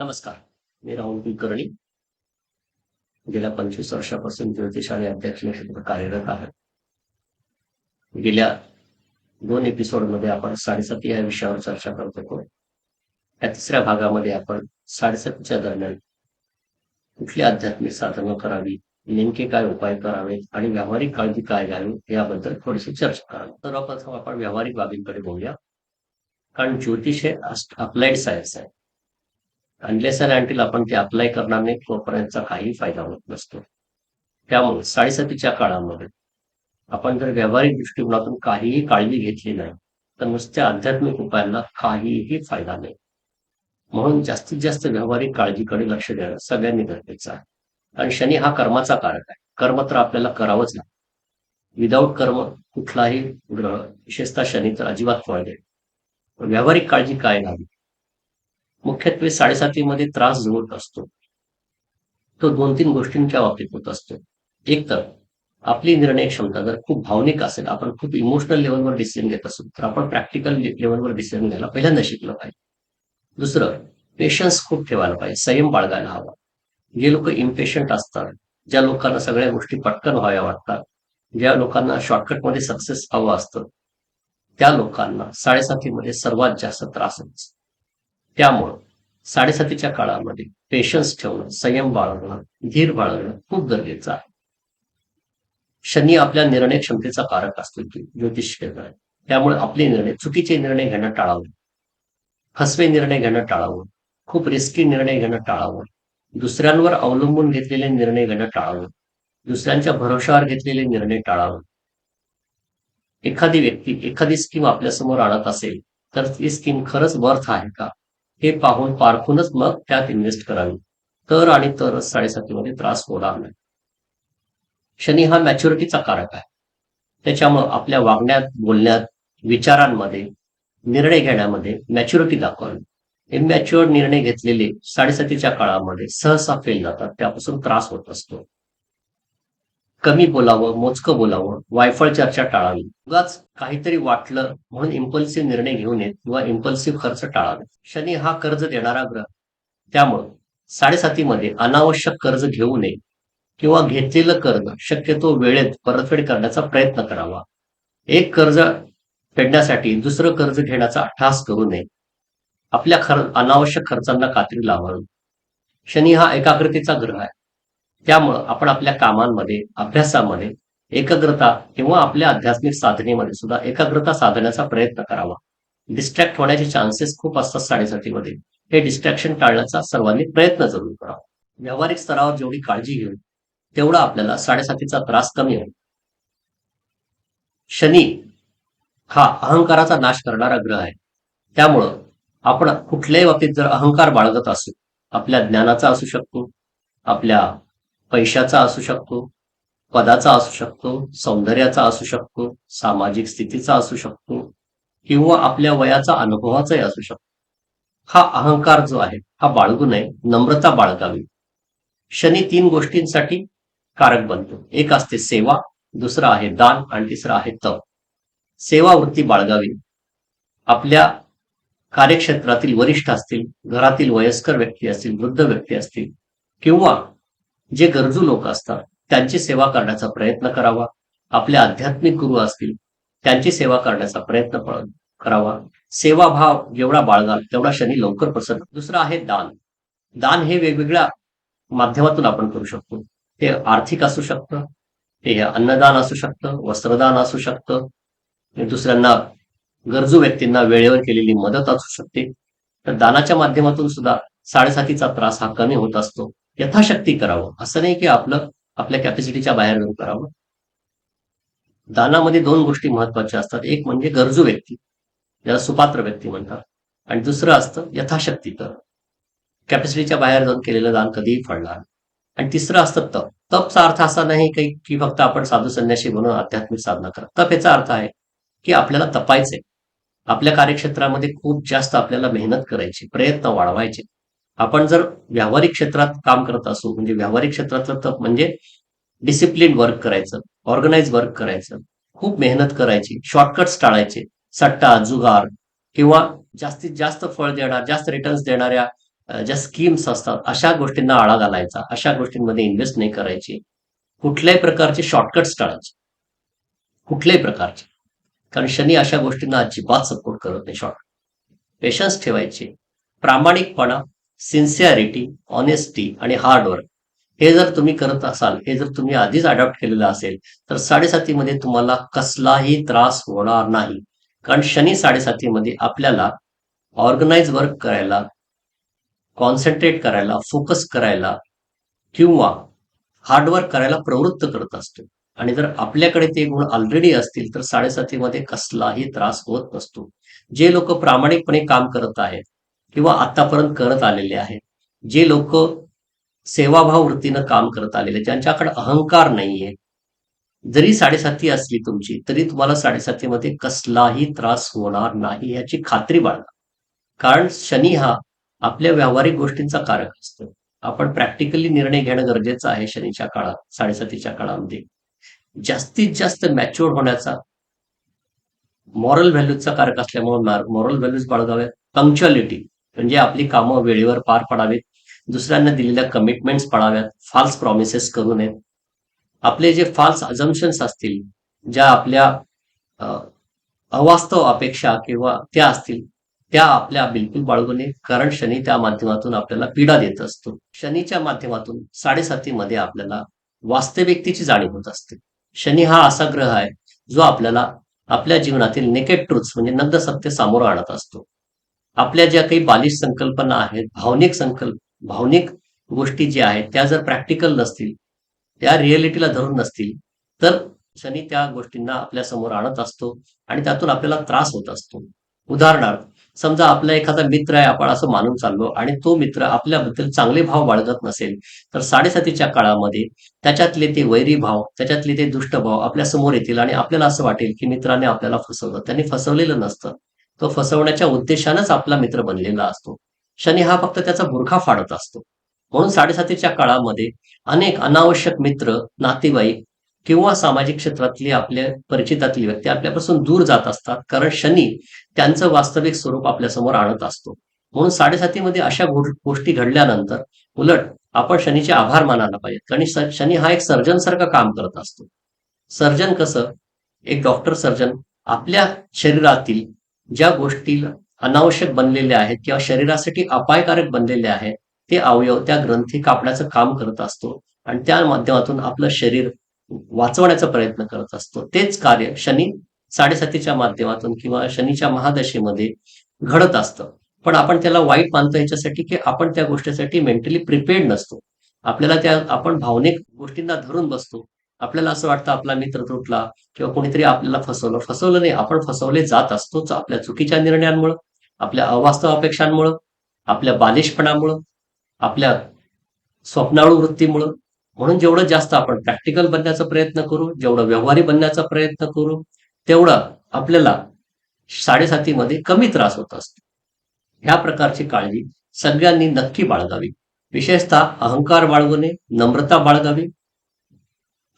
नमस्कार. मी राहुल कुलकर्णी. गेल्या 25 वर्षापासून ज्योतिष आणि अध्यात्म क्षेत्रात कार्यरत आहे. गेल्या 2 एपिसोडमध्ये आपण 7:30 या विषयावर चर्चा करत होतो. या तिसऱ्या भागामध्ये आपण 7:30च्या दरम्यान कुठली आध्यात्मिक साधनं करावी, नेमके काय उपाय करावेत आणि व्यावहारिक काळजी काय घ्यावी याबद्दल थोडीशी चर्चा करावी. सर्वप्रथम आपण व्यावहारिक बाबींकडे बोलूया. कारण ज्योतिष हे अप्लाइड सायन्स आहे. अनलेस अँड अंटिल आपण ते अप्लाय करणार नाही तोपर्यंतचा काही फायदा होत नसतो. त्यामुळे 7:30च्या काळामध्ये आपण जर व्यावहारिक दृष्टिकोनातून काहीही काळजी घेतली नाही तर नुसत्या आध्यात्मिक उपायांना काहीही फायदा नाही. म्हणून जास्तीत जास्त व्यावहारिक काळजीकडे लक्ष देणं सगळ्यांनी गरजेचं आहे. आणि शनी हा कर्माचा कारक आहे. कर्म तर आपल्याला करावंच लागतं. विदाऊट कर्म कुठलाही ग्रह, विशेषतः शनी तर अजिबात फळ देईल. व्यावहारिक काळजी काय घ्यावी? मुख्यत्वे 7:30मध्ये त्रास जो होत असतो तो 2-3 गोष्टींच्या बाबतीत होत असतो. एक तर आपली निर्णय क्षमता जर खूप भावनिक असेल, आपण खूप इमोशनल लेवलवर डिसिजन घेत असू तर आपण प्रॅक्टिकल लेवलवर डिसिजन घ्यायला पहिल्यांदा शिकलं पाहिजे. दुसरं, पेशन्स खूप ठेवायला पाहिजे, संयम बाळगायला हवा. जे लोक इम्पेशंट असतात, ज्या लोकांना सगळ्या गोष्टी पटकन व्हाव्या वाटतात, ज्या लोकांना शॉर्टकटमध्ये सक्सेस हवं असतं, त्या लोकांना 7:30मध्ये सर्वात जास्त त्रास होतो. त्यामुळं 7:30च्या काळामध्ये पेशन्स ठेवणं, संयम बाळगणं, धीर बाळगणं खूप गरजेचं आहे. शनी आपल्या निर्णय क्षमतेचा कारक असतो ज्योतिष क्षेत्रात. त्यामुळे आपले निर्णय, चुकीचे निर्णय घेणं टाळावं, फसवे निर्णय घेणं टाळावं, खूप रिस्की निर्णय घेणं टाळावं, दुसऱ्यांवर अवलंबून घेतलेले निर्णय घेणं टाळावं, दुसऱ्यांच्या भरोशावर घेतलेले निर्णय टाळावं. एखादी व्यक्ती एखादी स्कीम आपल्यासमोर आणत असेल तर ती स्कीम खरंच वर्थ आहे का हे पाहून पारखूनच मग त्यात इन्व्हेस्ट करावी. तर आणि तरच 7:30मध्ये त्रास होणार नाही. शनी हा मॅच्युरिटीचा कारक आहे. त्याच्यामुळं आपल्या वागण्यात, बोलण्यात, विचारांमध्ये, निर्णय घेण्यामध्ये मॅच्युरिटी दाखवावी. इमॅच्युअर निर्णय घेतलेले 7:30च्या काळामध्ये सहसा फेल जातात. त्यापासून त्रास होत असतो. कमी बोलावं, मोजकं बोलावं, वायफळ चर्चा टाळावी. उगाच काहीतरी वाटलं म्हणून इम्पल्सिव्ह निर्णय घेऊ नयेत किंवा इम्पल्सिव्ह खर्च टाळावे. शनी हा कर्ज देणारा ग्रह. त्यामुळं 7:30मध्ये अनावश्यक कर्ज घेऊ नये किंवा घेतलेलं कर्ज शक्यतो वेळेत परतफेड करण्याचा प्रयत्न करावा. एक कर्ज फेडण्यासाठी दुसरं कर्ज घेण्याचा अट्टहास करू नये. आपल्या अनावश्यक खर्चांना कात्री लावावी. शनी हा एकाग्रतेचा ग्रह आहे. त्यामुळं आपण आपल्या कामांमध्ये, अभ्यासामध्ये एकाग्रता किंवा आपल्या आध्यात्मिक साधनेमध्ये सुद्धा एकाग्रता साधण्याचा प्रयत्न करावा. डिस्ट्रॅक्ट होण्याचे चान्सेस खूप असतात 7:30मध्ये. हे डिस्ट्रॅक्शन टाळण्याचा सर्वांनी प्रयत्न जरूर करावा. व्यावहारिक स्तरावर जेवढी काळजी घेऊ तेवढा आपल्याला 7:30चा त्रास कमी होईल. शनी हा अहंकाराचा नाश करणारा ग्रह आहे. त्यामुळं आपण कुठल्याही बाबतीत जर अहंकार बाळगत असू, आपल्या ज्ञानाचा असू शकतो, आपल्या पैशाचा असू शकतो, पदाचा असू शकतो, सौंदर्याचा असू शकतो, सामाजिक स्थितीचा असू शकतो किंवा आपल्या वयाचा अनुभवाचाही असू शकतो. हा अहंकार जो आहे हा बाळगू नये, नम्रता बाळगावी. शनी 3 गोष्टींसाठी कारक बनतो. एक असते सेवा, दुसरं आहे दान आणि तिसरं आहे तप. सेवा वृत्ती बाळगावी. आपल्या कार्यक्षेत्रातील वरिष्ठ असतील, घरातील वयस्कर व्यक्ती असतील, वृद्ध व्यक्ती असतील किंवा जे गरजू लोक असतात त्यांची सेवा करण्याचा प्रयत्न करावा. आपले आध्यात्मिक गुरु असतील त्यांची सेवा करण्याचा प्रयत्न करावा. सेवाभाव जेवढा बाळगाल तेवढा शनी लवकर प्रसन्न. दुसरं आहे दान. दान हे वेगवेगळ्या माध्यमातून आपण करू शकतो. ते आर्थिक असू शकतं, ते अन्नदान असू शकतं, वस्त्रदान असू शकतं, दुसऱ्यांना गरजू व्यक्तींना वेळेवर केलेली मदत असू शकते. तर दानाच्या माध्यमातून सुद्धा 7:30चा त्रास हा कमी होत असतो. यथाशक्ती करावं, असं नाही की आपल्या कॅपॅसिटीच्या बाहेर जाऊन करावं. दानामध्ये 2 गोष्टी महत्वाच्या असतात. एक म्हणजे गरजू व्यक्ती, ज्याला सुपात्र व्यक्ती म्हणतात, आणि दुसरं असतं यथाशक्ती कर. कॅपॅसिटीच्या बाहेर जाऊन केलेलं दान कधीही फळणार. आणि तिसरं असतं तप. तपचा अर्थ असा नाही की फक्त आपण साधू संन्यासी म्हणून आध्यात्मिक साधना करा. तप याचा अर्थ आहे की आपल्याला तपायचंय. आपल्या कार्यक्षेत्रामध्ये खूप जास्त आपल्याला मेहनत करायची, प्रयत्न वाढवायचे. आपण जर व्यावहारिक क्षेत्रात काम करत असू, म्हणजे व्यावहारिक क्षेत्रातलं तप म्हणजे डिसिप्लिन वर्क करायचं, ऑर्गनाइज वर्क करायचं, खूप मेहनत करायची, शॉर्टकट्स टाळायचे, सट्टा, जुगार किंवा जास्तीत जास्त फळ देणार, जास्त रिटर्न्स देणाऱ्या ज्या स्कीम्स असतात अशा गोष्टींना आळा घालायचा, अशा गोष्टींमध्ये इन्व्हेस्ट नाही करायची, कुठल्याही प्रकारचे शॉर्टकट्स टाळायचे, कुठल्याही प्रकारचे. कारण शनी अशा गोष्टींना अजिबात सपोर्ट करत नाही. पेशन्स ठेवायचे, प्रामाणिकपणा, सिन्सिअरिटी, ऑनेस्टी आणि हार्डवर्क हे जर तुम्ही करत असाल, हे जर तुम्ही आधीच अडॉप्ट केलेलं असेल, तर 7.5 मध्ये तुम्हाला कसलाही त्रास होणार नाही. कारण शनी 7.5 मध्ये आपल्याला ऑर्गनाइज वर्क करायला, कॉन्सन्ट्रेट करायला, फोकस करायला किंवा हार्डवर्क करायला प्रवृत्त करत असतो. आणि जर आपल्याकडे ते गुण ऑलरेडी असतील तर 7.5 मध्ये कसलाही त्रास होत नसतो. जे लोक प्रामाणिकपणे काम करत आहेत किंवा आतापर्यंत करत आलेले आहेत, जे लोक सेवाभाव वृत्तीनं काम करत आलेले, ज्यांच्याकडे अहंकार नाहीये, जरी 7.5 असली तुमची तरी तुम्हाला 7.5 मध्ये कसलाही त्रास होणार नाही याची खात्री बाळगा. कारण शनी हा आपल्या व्यावहारिक गोष्टींचा कारक असतो. आपण प्रॅक्टिकली निर्णय घेणं गरजेचं आहे शनीच्या काळात, 7.5च्या काळामध्ये. जास्तीत जास्त मॅच्युअर होण्याचा, मॉरल व्हॅल्यूजचा कारक असल्यामुळे मॉरल व्हॅल्यूज बाळगाव्यात. पंक्च्युअलिटी म्हणजे आपली कामं वेळेवर पार पाडावीत, दुसऱ्यांना दिलेल्या कमिटमेंट्स पाळाव्यात, फाल्स प्रॉमिसेस करू नयेत. आपले जे फाल्स अजम्पशन्स असतील, ज्या आपल्या अवास्तव अपेक्षा किंवा त्या असतील, त्या आपल्या बिलकुल बाळगू नये. कारण शनी त्या माध्यमातून आपल्याला पीडा देत असतो. शनीच्या माध्यमातून 7.5 मध्ये आपल्याला वास्तविकतेची जाणीव होत असते. शनी हा असा ग्रह आहे जो आपल्याला आपल्या जीवनातील नेकेड ट्रुथ्स म्हणजे नग्न सत्य सामोरं आणत असतो. आपल्या ज्या काही बालिश संकल्पना आहेत, भावनिक गोष्टी ज्या आहेत त्या जर प्रॅक्टिकल नसतील, त्या रिअलिटीला धरून नसतील, तर शनी त्या गोष्टींना आपल्या समोर आणत असतो आणि त्यातून आपल्याला त्रास होत असतो. उदाहरणार्थ, समजा आपला एखादा मित्र आहे, आपण असं मानून चाललो आणि तो मित्र आपल्याबद्दल चांगले भाव बाळगत नसेल, तर 7.5च्या काळामध्ये त्याच्यातले ते वैरी भाव, त्याच्यातले ते दुष्ट भाव आपल्या समोर येतील आणि आपल्याला असं वाटेल की मित्राने आपल्याला फसवलं. त्यांनी फसवलेलं नसतं, तो फसवण्याच्या उद्देशानंच आपला मित्र बनलेला असतो. शनी हा फक्त त्याचा बुरखा फाडत असतो. म्हणून 7.5च्या काळामध्ये अनेक अनावश्यक मित्र, नातेवाईक किंवा सामाजिक क्षेत्रातली आपल्या परिचितातली व्यक्ती आपल्यापासून दूर जात असतात. कारण शनी त्यांचं वास्तविक स्वरूप आपल्यासमोर आणत असतो. म्हणून 7.5 मध्ये अशा गोष्टी घडल्यानंतर उलट आपण शनीचे आभार मानायला पाहिजेत. कारण शनी हा एक सर्जनसारखं काम करत असतो. सर्जन कसं, एक डॉक्टर सर्जन आपल्या शरीरातील ज्या गोष्टी अनावश्यक बनलेल्या आहेत किंवा शरीरासाठी अपायकारक बनलेले आहेत, ते अवयव, त्या ग्रंथी कापण्याचं काम करत असतो आणि त्या माध्यमातून आपलं शरीर वाचवण्याचा प्रयत्न करत असतो. तेच कार्य शनी 7.5च्या माध्यमातून किंवा शनीच्या महादशेमध्ये घडत असतं. पण आपण त्याला वाईट मानतो याच्यासाठी की आपण त्या गोष्टीसाठी मेंटली प्रिपेअर्ड नसतो. आपण भावनिक गोष्टींना धरून बसतो. आपल्याला असं वाटतं आपला मित्र तुटला किंवा कोणीतरी आपल्याला फसवलं नाही, आपण फसवले जात असतोच आपल्या चुकीच्या निर्णयांमुळे, आपल्या अवास्तव अपेक्षांमुळे, आपल्या बालिशपणामुळं, आपल्या स्वप्नाळू वृत्तीमुळं. म्हणून जेवढं जास्त आपण प्रॅक्टिकल बनण्याचा प्रयत्न करू, जेवढं व्यवहारी बनण्याचा प्रयत्न करू, तेवढं आपल्याला 7.5 मध्ये कमी त्रास होत असतो. ह्या प्रकारची काळजी सगळ्यांनी नक्की बाळगावी. विशेषतः अहंकार बाळगू नये, नम्रता बाळगावी.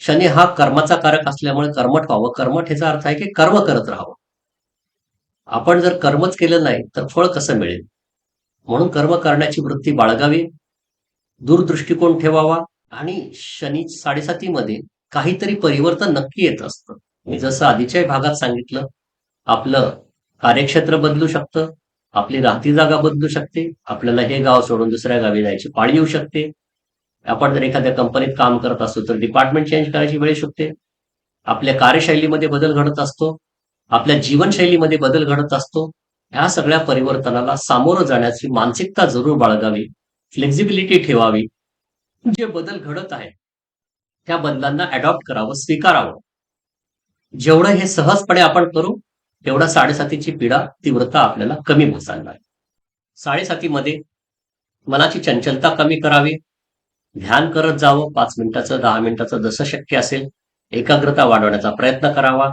शनी हा कर्माचा कारक असल्यामुळे कर्मठ व्हावं. कर्मठ ह्याचा अर्थ आहे की कर्म करत राहावं. आपण जर कर्मच केलं नाही तर फळ कसं मिळेल? म्हणून कर्म करण्याची वृत्ती बाळगावी, दूरदृष्टिकोन ठेवावा आणि शनी 7.5 मध्ये काहीतरी परिवर्तन नक्की येत असतं. मी जसं आधीच्याही भागात सांगितलं, आपलं कार्यक्षेत्र बदलू शकतं, आपली राहती जागा बदलू शकते, आपल्याला हे गाव सोडून दुसऱ्या गावी जायची पाळी येऊ शकते. आपण जर एखाद्या कंपनीत काम करत असतो तर डिपार्टमेंट चेंज करायची वेळ येऊ शकते. आपल्या कार्यशैलीमध्ये बदल घडत असतो, आपल्या जीवनशैलीमध्ये बदल घडत असतो. ह्या सगळ्या परिवर्तनाला सामोरं जाण्याची मानसिकता जरूर बाळगावी, फ्लेक्झिबिलिटी ठेवावी. जे बदल घडत आहे त्या बदलांना अडॉप्ट करावं, स्वीकारावं. जेवढं हे सहजपणे आपण करू, तेवढा 7.5ची पीडा, तीव्रता आपल्याला कमी भासायला लागेल. 7.5 मध्ये मनाची चंचलता कमी करावी, ध्यान करत जावं, 5 मिनिटाचं, 10 मिनिटाचं जसं शक्य असेल. एकाग्रता वाढवण्याचा प्रयत्न करावा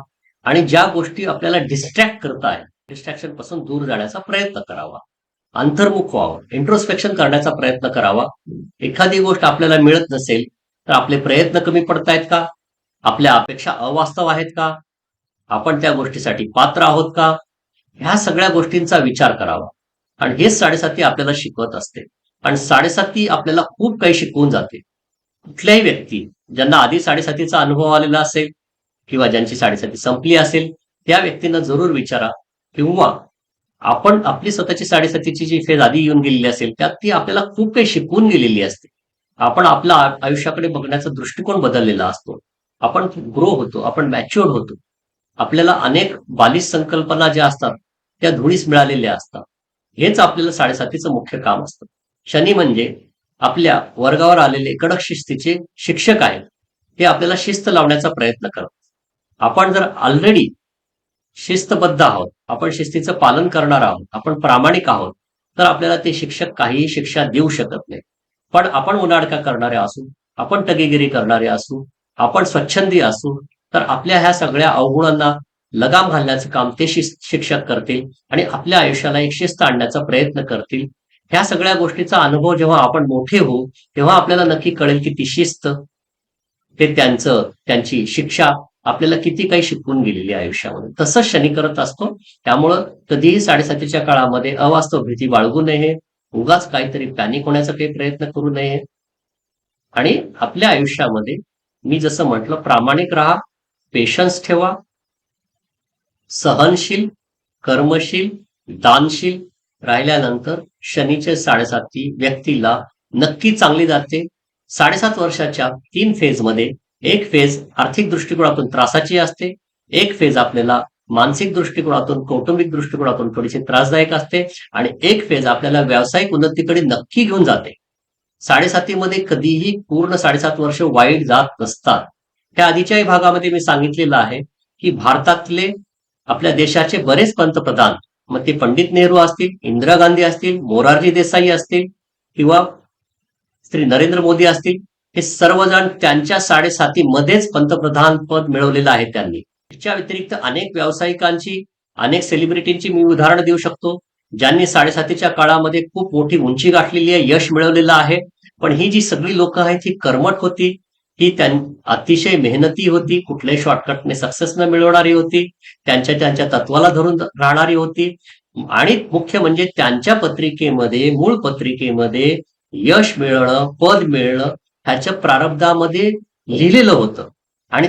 आणि ज्या गोष्टी आपल्याला डिस्ट्रॅक्ट करत आहेत, डिस्ट्रॅक्शन पासून दूर जाण्याचा प्रयत्न करावा. अंतर्मुख व्हावं, इंट्रोस्पेक्शन करण्याचा प्रयत्न करावा. एखादी गोष्ट आपल्याला मिळत नसेल तर आपले प्रयत्न कमी पडतायत का? आपल्या अपेक्षा अवास्तव आहेत का? आपण त्या गोष्टीसाठी पात्र आहोत का? ह्या सगळ्या गोष्टींचा विचार करावा. आणि हेच 7.5 आपल्याला शिकवत असते. आणि साडेसाती आपल्याला खूप काही शिकवून जाते. कुठल्याही व्यक्ती ज्यांना आधी साडेसातीचा अनुभव आलेला असेल किंवा ज्यांची साडेसाती संपली असेल, त्या व्यक्तींना जरूर विचारा, किंवा आपण आपली स्वतःची साडेसातीची जी फेज आधी येऊन गेलेली असेल त्यात ती आपल्याला खूप काही शिकवून गेलेली असते. आपण आपल्या आयुष्याकडे बघण्याचा दृष्टिकोन बदललेला असतो. आपण ग्रो होतो, आपण मॅच्युअर्ड होतो. आपल्याला अनेक बालिश संकल्पना ज्या असतात त्या धुळीस मिळालेल्या असतात. हेच आपल्याला साडेसातीचं मुख्य काम असतं. शनी म्हणजे आपल्या वर्गावर आलेले कडक शिस्तीचे शिक्षक आहेत. ते आपल्याला शिस्त लावण्याचा प्रयत्न करतात. आपण जर ऑलरेडी शिस्तबद्ध आहोत, आपण शिस्तीचं पालन करणार आहोत, आपण प्रामाणिक आहोत, तर आपल्याला ते शिक्षक काहीही शिक्षा देऊ शकत नाही. पण आपण उनाडका करणारे असू, आपण टगेगिरी करणारे असू, आपण स्वच्छंदी असू, तर आपल्या ह्या सगळ्या अवगुणांना लगाम घालण्याचं काम ते शिक्षक करतील आणि आपल्या आयुष्याला एक शिस्त आणण्याचा प्रयत्न करतील. ह्या सगळ्या गोष्टीचा अनुभव जेव्हा आपण मोठे होऊ तेव्हा आपल्याला नक्की कळेल की ती शिस्त, ते त्यांची शिक्षा आपल्याला किती काही शिकवून गेलेली आहे आयुष्यामध्ये. तसंच शनी करत असतो. त्यामुळं कधीही साडेसातीच्या काळामध्ये अवास्तव भीती बाळगू नये, उगाच काहीतरी पॅनिक होण्याचा काही प्रयत्न करू नये. आणि आपल्या आयुष्यामध्ये मी जसं म्हटलं, प्रामाणिक राहा, पेशन्स ठेवा, सहनशील, कर्मशील, दानशील राहिल्यानंतर शनीचे साडेसाती व्यक्तीला नक्की चांगली जाते. 7.5 वर्षाच्या 3 फेजमध्ये एक फेज आर्थिक दृष्टिकोनातून त्रासाची असते, एक फेज आपल्याला मानसिक दृष्टिकोनातून, कौटुंबिक दृष्टिकोनातून थोडीशी त्रासदायक असते, आणि एक फेज आपल्याला व्यावसायिक उन्नतीकडे नक्की घेऊन जाते. साडेसातीमध्ये कधीही पूर्ण 7.5 वर्ष वाईट जात नसतात. त्या आधीच्याही भागामध्ये मी सांगितलेलं आहे की भारतातले, आपल्या देशाचे बरेच पंतप्रधान, मग ते पंडित नेहरू असतील, इंदिरा गांधी असतील, मोरारजी देसाई असतील किंवा श्री नरेंद्र मोदी असतील, हे सर्वजण त्यांच्या साडेसातीमध्येच पंतप्रधान पद मिळवलेलं आहे त्यांनी. त्याच्या व्यतिरिक्त अनेक व्यावसायिकांची, अनेक सेलिब्रिटींची मी उदाहरणं देऊ शकतो, ज्यांनी साडेसातीच्या काळामध्ये खूप मोठी उंची गाठलेली आहे, यश मिळवलेलं आहे. पण ही जी सगळी लोक आहेत ही कर्मठ होती, ही अतिशय मेहनती होती, कुठल्याही शॉर्टकटने सक्सेस न मिळवणारी होती, त्यांच्या तत्वाला धरून राहणारी होती, आणि मुख्य म्हणजे त्यांच्या पत्रिकेमध्ये, मूळ पत्रिकेमध्ये यश मिळणं, पद मिळणं ह्याच्या प्रारब्धामध्ये लिहिलेलं होतं. आणि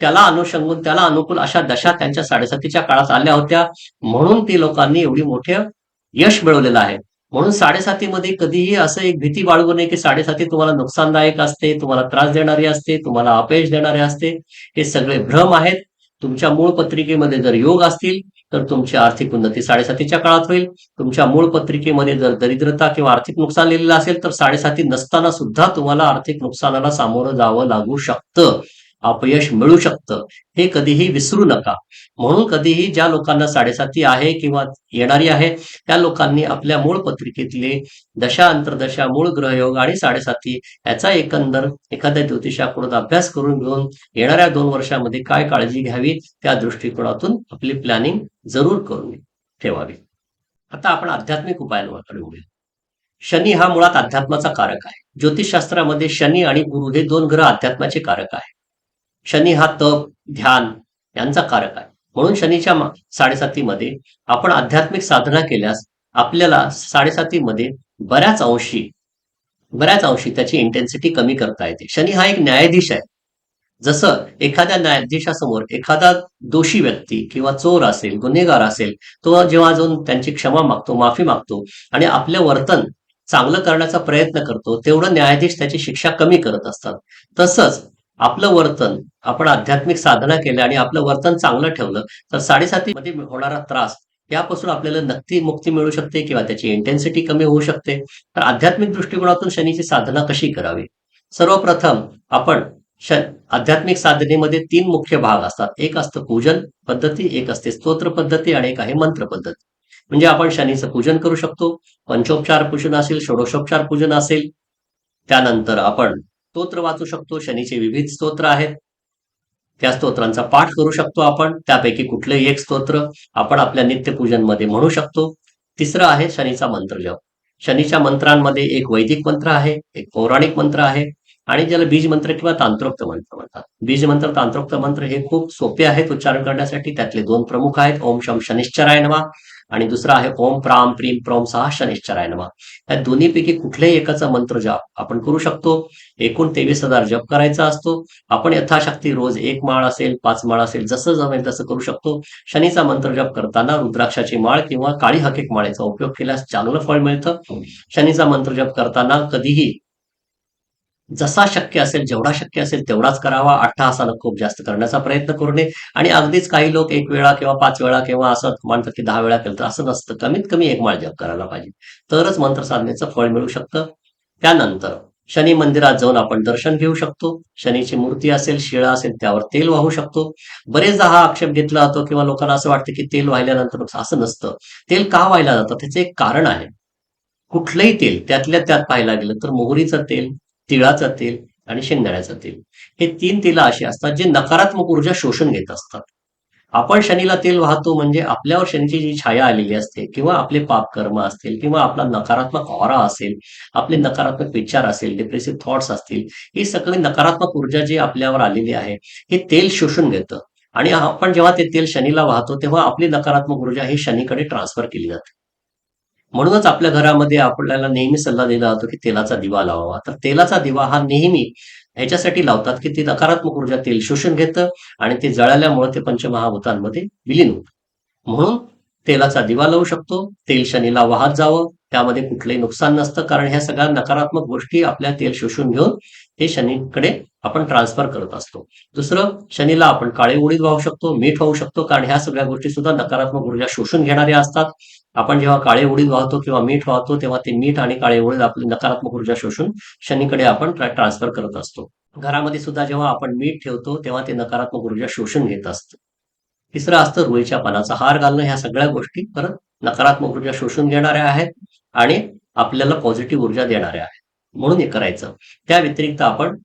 त्याला अनुषंगून, त्याला अनुकूल अशा दशा त्यांच्या साडेसातीच्या काळात आल्या होत्या, म्हणून ती लोकांनी एवढी मोठं यश मिळवलेलं आहे. म्हणून साडेसातीमध्ये कधीही असं एक भीती बाळगू नये की साडेसाती तुम्हाला नुकसानदायक असते, तुम्हाला त्रास देणारी असते, तुम्हाला अपयश देणारे असते. हे सगळे भ्रम आहेत. तुमच्या मूळ पत्रिकेमध्ये जर योग असतील तर तुमची आर्थिक उन्नती साडेसातीच्या काळात होईल. तुमच्या मूळ पत्रिकेमध्ये जर दरिद्रता किंवा आर्थिक नुकसान लिहिलेलं असेल तर साडेसाती नसताना सुद्धा तुम्हाला आर्थिक नुकसानाला सामोरं जावं लागू शकतं, अपयश मिळू शकतं. हे कधीही विसरू नका. म्हणून कधीही ज्या लोकांना साडेसाती आहे किंवा येणारी आहे त्या लोकांनी आपल्या मूळ पत्रिकेतले दशा, अंतर्दशा, मूळ ग्रहयोग आणि साडेसाती याचा एकंदर एखाद्या ज्योतिषाकडून अभ्यास करून घेऊन येणाऱ्या 2 वर्षामध्ये काय काळजी घ्यावी त्या दृष्टिकोनातून आपली प्लॅनिंग जरूर करून ठेवावी. आता आपण आध्यात्मिक उपायांकडे वळूया. शनी हा मुळात अध्यात्माचा कारक आहे. ज्योतिषशास्त्रामध्ये शनी आणि गुरु हे 2 ग्रह अध्यात्माचे कारक आहे. शनी हा तप, ध्यान यांचा कारक आहे. म्हणून शनीच्या साडेसातीमध्ये आपण आध्यात्मिक साधना केल्यास आपल्याला साडेसातीमध्ये बऱ्याच अंशी त्याची इंटेन्सिटी कमी करता येते. शनी हा एक न्यायाधीश आहे. जसं एखाद्या न्यायाधीशासमोर एखादा दोषी व्यक्ती किंवा चोर असेल, गुन्हेगार असेल, तो जेव्हा जाऊन त्यांची क्षमा मागतो, माफी मागतो आणि आपलं वर्तन चांगलं करण्याचा प्रयत्न करतो, तेवढं न्यायाधीश त्याची शिक्षा कमी करत असतात. तसंच आपलं वर्तन, आपण आध्यात्मिक साधना केल्या आणि आपलं वर्तन चांगलं ठेवलं तर साडेसातीमध्ये होणारा त्रास यापासून आपल्याला नक्की मुक्ती मिळू शकते किंवा त्याची इंटेन्सिटी कमी होऊ शकते. तर आध्यात्मिक दृष्टिकोनातून शनीची साधना कशी करावी? सर्वप्रथम आपण आध्यात्मिक साधनेमध्ये 3 मुख्य भाग असतात. एक असतं पूजन पद्धती, एक असते स्तोत्र पद्धती आणि एक आहे मंत्र पद्धती. म्हणजे आपण शनीचं पूजन करू शकतो. पंचोपचार पूजन असेल, षोडशोपचार पूजन असेल. त्यानंतर आपण स्तोत्र वाचू शकतो. शनीचे विविध स्तोत्र आहेत, त्या स्तोत्रांचा पाठ करू शकतो आपण. त्यापैकी कुठलंही एक स्तोत्र आपण आपल्या नित्यपूजनमध्ये म्हणू शकतो. तिसरं आहे शनीचा मंत्र जप. शनीच्या मंत्रांमध्ये एक वैदिक मंत्र आहे, एक पौराणिक मंत्र आहे आणि ज्याला बीज मंत्र किंवा तांत्रोक्त मंत्र म्हणतात. बीज मंत्र, तांत्रोक्त मंत्र हे खूप सोपे आहेत उच्चारण करण्यासाठी. त्यातले दोन प्रमुख आहेत, ओम शम शनिश्चराय नमः आणि दुसरा आहे ओम प्राम प्रीम प्रोम सहा शनिश्चराय नमः. या दोन्हीपैकी कुठल्याही एकाचा मंत्र जाप आपण करू शकतो. एकूण 23,000 जप करायचा असतो. आपण यथाशक्ती रोज 1 माळ असेल, 5 माळ असेल, जसं जमेल तसं करू शकतो. शनीचा मंत्र जप करताना रुद्राक्षाची माळ किंवा काळी हकीक माळेचा उपयोग केल्यास चांगलं फळ मिळतं. शनीचा मंत्र जप करताना कधीही जसा शक्य असेल, जेवढा शक्य असेल तेवढाच करावा. अट्टहासानं खूप जास्त करण्याचा प्रयत्न करू नये. आणि अगदीच काही लोक 1 वेळा किंवा 5 वेळा किंवा असं म्हणतात की 10 वेळा केलं तर असं नसतं. कमीत कमी 1 माळ जप करायला पाहिजे, तरच मंत्र साधनेचं फळ मिळू शकतं. त्यानंतर शनी मंदिरात जाऊन आपण दर्शन घेऊ शकतो. शनीची मूर्ती असेल, शिळा असेल, त्यावर तेल वाहू शकतो. बरेचदा हा आक्षेप घेतला जातो किंवा लोकांना असं वाटतं की तेल वाहिल्यानंतर असं नसतं. तेल का वाहिलं जातं त्याचं एक कारण आहे. कुठलंही तेल त्यातल्या त्यात पाहायला गेलं तर मोहरीचं तेल, तिळाचं तेल आणि शेंगदाण्याचं तेल, हे 3 तेलं अशी असतात जे नकारात्मक ऊर्जा शोषून घेत असतात. आपण शनीला तेल वाहतो म्हणजे आपल्यावर शनीची जी छाया आलेली असते किंवा आपले पाप कर्म असतील किंवा आपला नकारात्मक ऑरा असेल, आपले नकारात्मक विचार असेल, डिप्रेसिव्ह थॉट्स असतील, ही सगळी नकारात्मक ऊर्जा जी आपल्यावर आलेली आहे हे तेल शोषून घेतं. आणि आपण जेव्हा ते तेल शनीला वाहतो तेव्हा आपली नकारात्मक ऊर्जा ही शनीकडे ट्रान्सफर केली जाते. म्हणूनच आपल्या घरामध्ये आपल्याला नेहमी सल्ला दिला जातो की तेलाचा दिवा लावावा. तर तेलाचा दिवा हा नेहमी ह्याच्यासाठी लावतात की ती नकारात्मक ऊर्जा तेल शोषून घेतं आणि ते जळाल्यामुळे ते पंचमहाभूतांमध्ये विलीन होतं. म्हणून तेलाचा दिवा लावू शकतो. तेल शनीला वाहत जावं, त्यामध्ये कुठलंही नुकसान नसतं, कारण ह्या सगळ्या नकारात्मक गोष्टी आपल्या तेल शोषून घेऊन ते शनीकडे आपण ट्रान्सफर करत असतो. दुसरं, शनीला आपण काळे उडीद वाहू शकतो, मीठ वाहू शकतो, कारण ह्या सगळ्या गोष्टी सुद्धा नकारात्मक ऊर्जा शोषून घेणाऱ्या असतात. आपण जेव्हा काळे उडीद वाहतो किंवा मीठ वाहतो तेव्हा ते मीठ आणि काळे उडीद आपली नकारात्मक ऊर्जा शोषून शनीकडे आपण ट्रान्सफर करत असतो. घरामध्ये सुद्धा जेव्हा आपण मीठ ठेवतो तेव्हा ते नकारात्मक ऊर्जा शोषून घेत असतं. तिसरं असतं रुईच्या पानाचा हार घालणं. ह्या सगळ्या गोष्टी परत नकारात्मक ऊर्जा शोषून घेणाऱ्या आहेत आणि आपल्याला पॉझिटिव्ह ऊर्जा देणाऱ्या आहेत, म्हणून हे करायचं. त्या व्यतिरिक्त आपण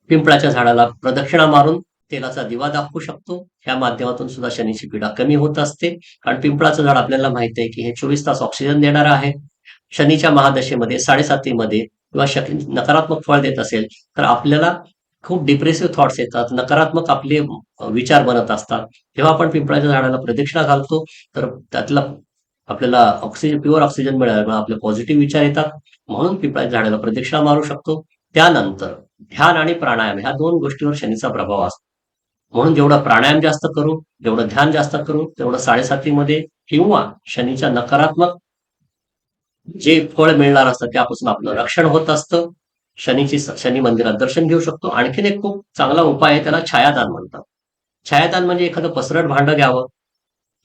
पिंपळाच्या झाडाला प्रदक्षिणा मारून तेलाचा दिवा दाखवू शकतो. या माध्यमातून सुद्धा शनीची पीडा कमी होत असते. कारण पिंपळाचं झाड आपल्याला माहिती आहे की हे 24 तास ऑक्सिजन देणारं आहे. शनीच्या महादशेमध्ये 7.5मध्ये किंवा नकारात्मक फळ देत असेल तर आपल्याला खूप डिप्रेसिव्ह थॉट्स येतात, नकारात्मक आपले विचार बनत असतात. जेव्हा आपण पिंपळाच्या झाडाला प्रदक्षिणा घालतो तर त्यातला आपल्याला ऑक्सिजन, प्युअर ऑक्सिजन मिळाल्यामुळे आपले पॉझिटिव्ह विचार येतात. म्हणून पिंपळाच्या झाडाला प्रदक्षिणा मारू शकतो. त्यानंतर ध्यान आणि प्राणायाम ह्या 2 गोष्टीवर शनीचा प्रभाव असतो. म्हणून जेवढं प्राणायाम जास्त करू, जेवढं ध्यान जास्त करू, तेवढं 7.5मध्ये किंवा शनीच्या नकारात्मक जे फळ मिळणार असतं त्यापासून आपलं रक्षण होत असतं. शनी मंदिरात दर्शन घेऊ शकतो. आणखीन एक खूप चांगला उपाय आहे, त्याला छायादान म्हणतात. छायादान म्हणजे एखादं पसरट भांडं घ्यावं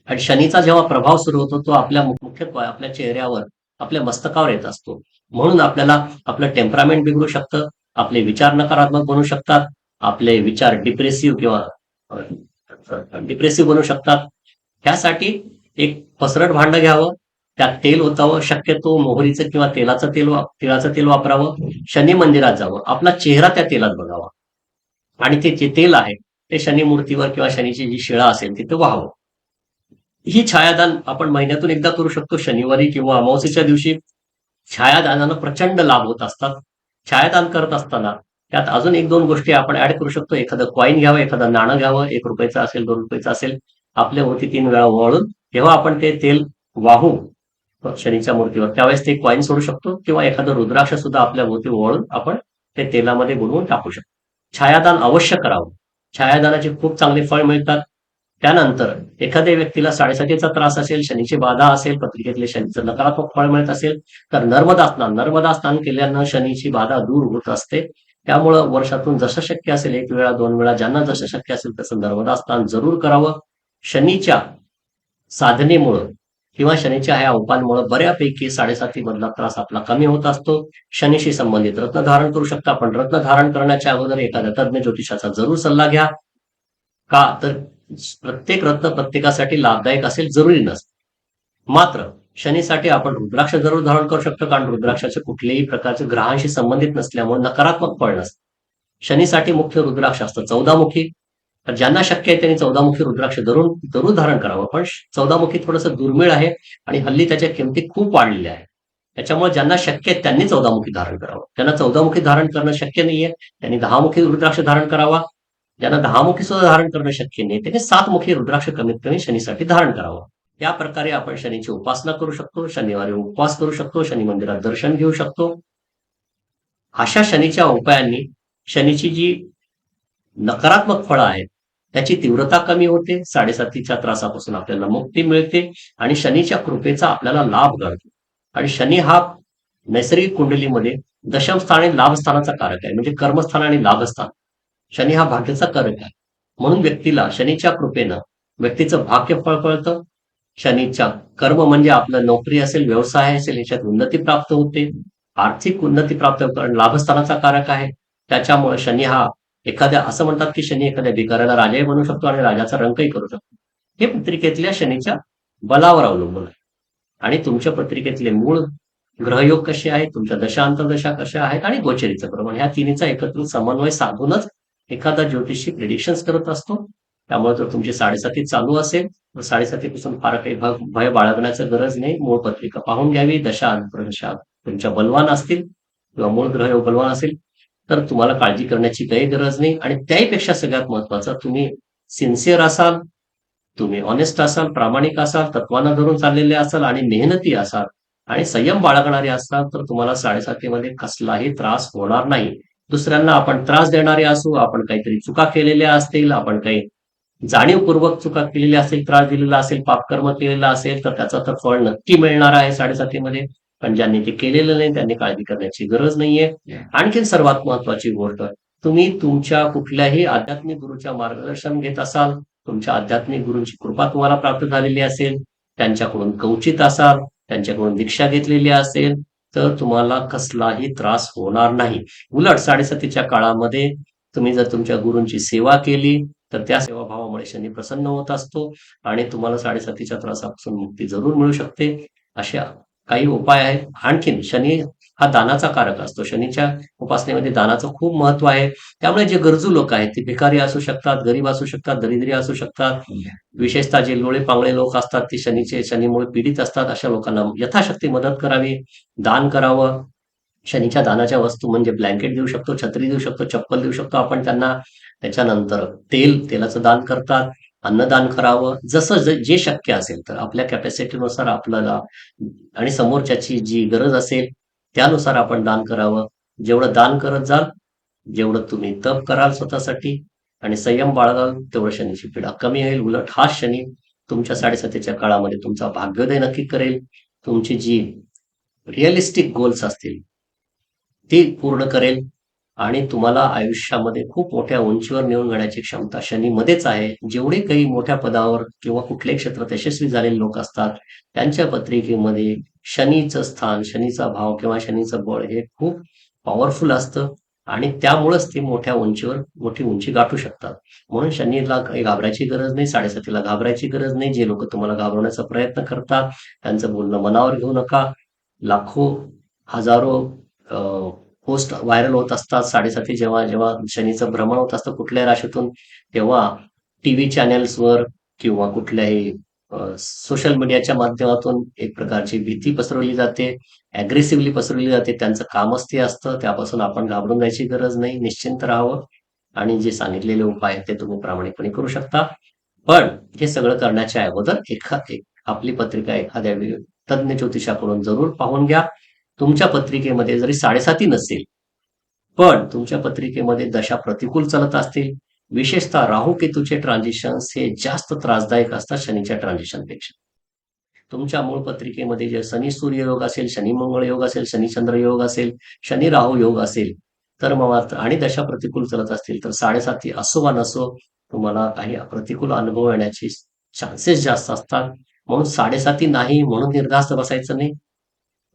आणि शनीचा जेव्हा प्रभाव सुरू होतो तो आपल्या मुख्यत्वे आपल्या चेहऱ्यावर, आपल्या मस्तकावर येत असतो. म्हणून आपल्याला आपलं टेम्परामेंट बिघडू शकतं, आपले विचार नकारात्मक बनू शकतात, आपले विचार डिप्रेसिव्ह बनू शकतात. त्यासाठी एक पसरट भांडं घ्यावं, त्यात तेल ओतावं, शक्यतो मोहरीचं किंवा तिळाचं तेल वापरावं. शनी मंदिरात जावं, आपला चेहरा त्या तेलात बघावा आणि ते जे तेल आहे ते शनी मूर्तीवर किंवा शनीची जी शिळा असेल तिथे व्हावं. ही छायादान आपण महिन्यातून एकदा करू शकतो, शनिवारी किंवा अमावस्येच्या दिवशी. छायादानानं प्रचंड लाभ होत असतात. छायादान करत असताना त्यात अजून 1-2 गोष्टी आपण ऍड करू शकतो. एखादं कॉईन घ्यावं, एखादं नाणं घ्यावं, 1 रुपयाचं असेल, 2 रुपयाचं असेल, आपल्या भोवती 3 वेळा ओवाळून जेव्हा आपण ते तेल वाहू शनीच्या मूर्तीवर त्यावेळेस ते कॉईन सोडू शकतो किंवा एखादं रुद्राक्ष सुद्धा आपल्या भोवती ओवाळून आपण ते तेलामध्ये बुडवून टाकू शकतो. छायादान अवश्य करावं. छायादानाचे खूप चांगले फळ मिळतात. त्यानंतर एखाद्या व्यक्तीला 7.5चा त्रास असेल, शनीची बाधा असेल, पत्रिकेतले शनीचं नकारात्मक फळ मिळत असेल तर नर्मदा स्नान केल्यानं शनीची बाधा दूर होत असते. त्यामुळं वर्षातून जसं शक्य असेल 1 वेळा 2 वेळा ज्यांना जसं शक्य असेल तसं नर्मदा स्नान जरूर करावं. शनीच्या साधनेमुळं किंवा शनीच्या ह्या उपायांमुळे बऱ्यापैकी 7.5 मधला त्रास आपला कमी होत असतो. शनीशी संबंधित रत्न धारण करू शकता, पण रत्न धारण करण्याच्या अगोदर एखाद्या तज्ञ ज्योतिषाचा जरूर सल्ला घ्या. का तर प्रत्येक रत्न प्रत्येकासाठी लाभदायक असेल जरुरी नसतं. मात्र शनीसाठी आपण रुद्राक्ष जरूर धारण करू शकतो, कारण रुद्राक्षाचे कुठल्याही प्रकारचे ग्रहांशी संबंधित नसल्यामुळे नकारात्मक फळ नसतं. शनीसाठी मुख्य रुद्राक्ष असतं 14मुखी. तर ज्यांना शक्य आहे त्यांनी 14मुखी रुद्राक्ष जरूर धारण करावं. पण 14मुखी थोडंसं दुर्मिळ आहे आणि हल्ली त्याच्या किमती खूप वाढलेल्या आहेत. त्याच्यामुळे ज्यांना शक्य आहे त्यांनी 14मुखी धारण करावं. ज्यांना 14मुखी धारण करणं शक्य नाहीये त्यांनी 10मुखी रुद्राक्ष धारण करावा. ज्यांना 10मुखी सुद्धा धारण करणं शक्य नाही त्यांनी 7मुखी रुद्राक्ष कमीत कमी शनीसाठी धारण करावं. या प्रकारे आपण शनीची उपासना करू शकतो, शनिवारी उपवास करू शकतो, शनी मंदिरात दर्शन घेऊ शकतो. अशा शनीच्या उपायांनी शनीची जी नकारात्मक फळं आहेत त्याची तीव्रता कमी होते, 7.5च्या त्रासापासून आपल्याला मुक्ती मिळते आणि शनीच्या कृपेचा आपल्याला लाभ घडतो. आणि शनी हा नैसर्गिक कुंडलीमध्ये दशम स्थान आणि लाभस्थानाचा कारक आहे, म्हणजे कर्मस्थान आणि लाभस्थान. शनी हा भाग्याचा कारक आहे. म्हणून व्यक्तीला शनीच्या कृपेनं व्यक्तीचं भाग्य फळफळतं. शनीच्या कर्म म्हणजे आपलं नोकरी असेल, व्यवसाय असेल, याच्यात उन्नती प्राप्त होते, आर्थिक उन्नती प्राप्त होते. आणि लाभस्थानाचा कारक आहे, त्याच्यामुळे शनी हा एखाद्या असं म्हणतात की शनी एखाद्या भिकाऱ्याला राजाही बनवू शकतो आणि राजाचा रंकही करू शकतो. हे पत्रिकेतल्या शनीच्या बलावर अवलंबून आहे. आणि तुमच्या पत्रिकेतले मूळ ग्रहयोग कसे आहेत, तुमच्या दशा अंतर्दशा कशा आहेत आणि गोचरीचं प्रमाण, ह्या तिन्हीचा एकत्रित समन्वय साधूनच एखादा ज्योतिषी प्रिडिक्शन्स करत असतो. त्यामुळे जर तुमची 7.5 चालू असेल तर 7.5 फार काही भय बाळगण्याचं गरज नाही. मूळ पत्रिका पाहून घ्यावी. दशा अंतर्दशा तुमच्या बलवान असतील किंवा मूळ ग्रहयोग बलवान असेल तर तुम्हाला काळजी करण्याची काही गरज नाही. आणि त्याहीपेक्षा सगळ्यात महत्वाचं, तुम्ही सिन्सिअर असाल, तुम्ही ऑनेस्ट असाल, प्रामाणिक असाल, तत्वांना धरून चाललेले असाल आणि मेहनती असाल आणि संयम बाळगणारे असाल तर तुम्हाला 7.5मध्ये कसलाही त्रास होणार नाही. दुसऱ्यांना आपण त्रास देणारे असू, आपण काहीतरी चुका केलेल्या असतील, आपण काही जाणीवपूर्वक चुका केलेल्या असेल, त्रास दिलेला असेल, पापकर्म केलेला असेल तर त्याचं तर फळ नक्की मिळणार आहे 7.5मध्ये. पण ज्यांनी ते केलेलं नाही त्यांनी काळजी करण्याची गरज नाहीये. आणखीन सर्वात महत्वाची गोष्ट, तुम्ही तुमच्या कुठल्याही आध्यात्मिक गुरुच्या मार्गदर्शन घेत असाल, तुमच्या आध्यात्मिक गुरूंची कृपा तुम्हाला प्राप्त झालेली असेल, त्यांच्याकडून कवचित असाल, त्यांच्याकडून दीक्षा घेतलेली असेल तर तुम्हाला कसलाही त्रास होणार नाही. उलट 7.5च्या काळामध्ये तुम्ही जर तुमच्या गुरूंची सेवा केली तर त्या सेवाभावामुळे शनी प्रसन्न होत असतो आणि तुम्हाला 7.5च्या त्रासापासून मुक्ती जरूर मिळू शकते. अशा काही उपाय आहेत. आणखीन शनी हा दानाचा कारक असतो. शनीच्या उपासनेमध्ये दानाचं खूप महत्व आहे. त्यामुळे जे गरजू लोक आहेत ते भिकारी असू शकतात, गरीब असू शकतात, दरिद्री असू शकतात, विशेषतः जे लोळे पांगळे लोक असतात ते शनीमुळे पीडित असतात, अशा लोकांना यथाशक्ती मदत करावी, दान करावं. शनीच्या दानाच्या वस्तू म्हणजे ब्लँकेट देऊ शकतो, छत्री देऊ शकतो, चप्पल देऊ शकतो आपण त्यांना. त्याच्यानंतर तेलाचं दान करतात, अन्नदान करावं, जसं जे शक्य असेल तर आपल्या कॅपॅसिटीनुसार आपल्याला आणि समोरच्याची जी गरज असेल त्यानुसार आपण दान करावं. जेवढं दान करत जाल, जेवढं तुम्ही तप कराल स्वतःसाठी आणि संयम बाळगाल, तेवढं शनीची पीडा कमी होईल. उलट हा शनी तुमच्या 7.5च्या काळामध्ये तुमचा भाग्योदय नक्की करेल. तुमची जी रिअलिस्टिक गोल्स असतील ती पूर्ण करेल आणि तुम्हाला आयुष्यामध्ये खूप मोठ्या उंचीवर नेऊन जाण्याची क्षमता शनीमध्येच आहे. जेवढे काही मोठ्या पदावर किंवा कुठल्याही क्षेत्रात यशस्वी झालेले लोक असतात त्यांच्या पत्रिकेमध्ये शनीचं स्थान, शनीचा भाव किंवा शनीचं बळ हे खूप पॉवरफुल असतं आणि त्यामुळेच ते मोठ्या उंचीवर मोठी उंची गाठू शकतात. म्हणून शनीला काही घाबरायची गरज नाही, 7.5ला घाबरायची गरज नाही. जे लोक तुम्हाला घाबरवण्याचा प्रयत्न करतात त्यांचं बोलणं मनावर घेऊ नका. लाखो हजारो पोस्ट व्हायरल होत असतात 7.5 जेव्हा जेव्हा शनीचं भ्रमण होत असतं कुठल्याही राशीतून, तेव्हा टीव्ही चॅनेल्सवर किंवा कुठल्याही सोशल मीडियाच्या माध्यमातून एक प्रकारची भीती पसरवली जाते, अग्रेसिव्हली पसरवली जाते. त्यांचं कामच ते असतं. त्यापासून आपण घाबरून जायची गरज नाही, निश्चिंत राहावं आणि जे सांगितलेले उपाय आहेत ते तुम्ही प्रामाणिकपणे करू शकता. पण हे सगळं करण्याच्या अगोदर आपली पत्रिका एखाद्या तज्ञ ज्योतिषाकडून जरूर पाहून घ्या. तुमच्या पत्रिकेमध्ये जरी 7.5 नसेल पण तुमच्या पत्रिकेमध्ये दशा प्रतिकूल चालत असतील, विशेषतः राहू केतूचे ट्रान्झिशन्स हे जास्त त्रासदायक असतात शनीच्या ट्रान्झिशनपेक्षा. तुमच्या मूळ पत्रिकेमध्ये जे शनी सूर्य योग असेल, शनी मंगळ योग असेल, शनी चंद्र योग असेल, शनी राहू योग असेल तर मग आणि दशा प्रतिकूल चालत असतील तर 7.5 असो वा नसो तुम्हाला काही प्रतिकूल अनुभव येण्याचे चान्सेस जास्त असतात. म्हणून 7.5 नाही म्हणून निर्धास्त बसायचं नाही.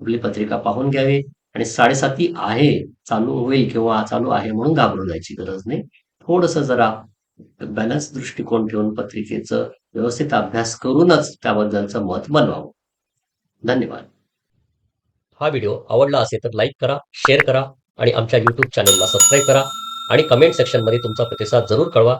आपली पत्रिका पाहून घ्यावी आणि 7.5 आहे, चालू होईल किंवा चालू आहे म्हणून घाबरून जायची गरज नाही. थोडंसं जरा बॅलन्स दृष्टिकोन ठेवून पत्रिकेचं व्यवस्थित अभ्यास करूनच त्याबद्दलचं मत बनवावं. धन्यवाद. हा व्हिडिओ आवडला असेल तर लाईक करा, शेअर करा आणि आमच्या YouTube चॅनलला सबस्क्राईब करा आणि कमेंट सेक्शनमध्ये तुमचा प्रतिसाद जरूर कळवा.